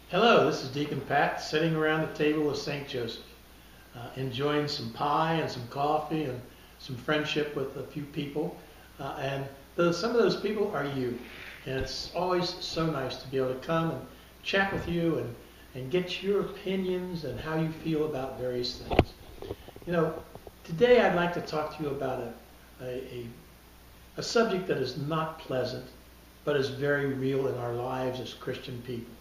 Hello, this is Deacon Pat sitting around the table of St. Joseph, enjoying some pie and some coffee and some friendship with a few people. Some of those people are you. And it's always so nice to be able to come and chat with you and get your opinions and how you feel about various things. You know, today I'd like to talk to you about a subject that is not pleasant, but is very real in our lives as Christian people.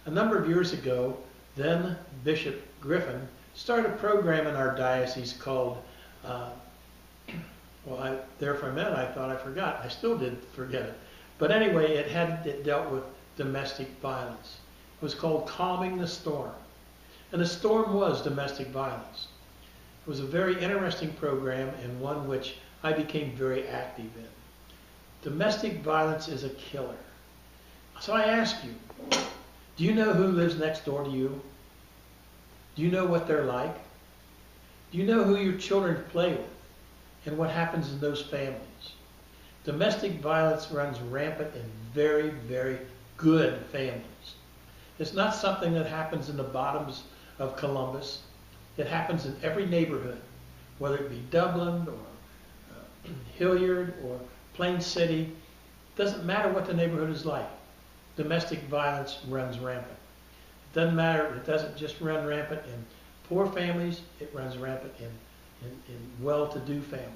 A number of years ago, then Bishop Griffin started a program in our diocese called, there for a minute I thought I forgot. I still did forget it. But anyway, it dealt with domestic violence. It was called Calming the Storm. And the storm was domestic violence. It was a very interesting program and one which I became very active in. Domestic violence is a killer. So I ask you, do you know who lives next door to you? Do you know what they're like? Do you know who your children play with and what happens in those families? Domestic violence runs rampant in very, very good families. It's not something that happens in the bottoms of Columbus. It happens in every neighborhood, whether it be Dublin or Hilliard or Plain City. It doesn't matter what the neighborhood is like. Domestic violence runs rampant. It doesn't matter, it doesn't just run rampant in poor families, it runs rampant in well-to-do families.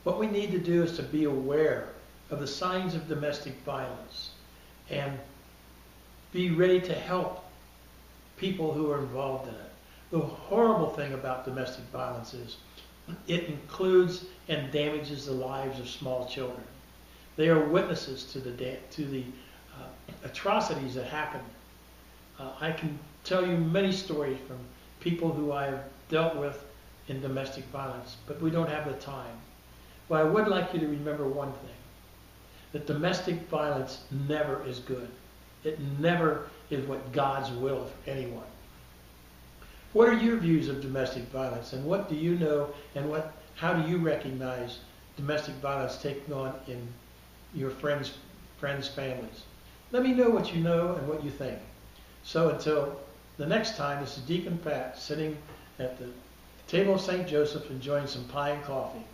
What we need to do is to be aware of the signs of domestic violence and be ready to help people who are involved in it. The horrible thing about domestic violence is it includes and damages the lives of small children. They are witnesses to the atrocities that happen. I can tell you many stories from people who I have dealt with in domestic violence, but we don't have the time. But I would like you to remember one thing, that domestic violence never is good. It never is what God's will for anyone. What are your views of domestic violence, and what do you know, and how do you recognize domestic violence taking on in your friends' families? Let me know what you know and what you think. So until the next time, this is Deacon Pat sitting at the table of St. Joseph enjoying some pie and coffee.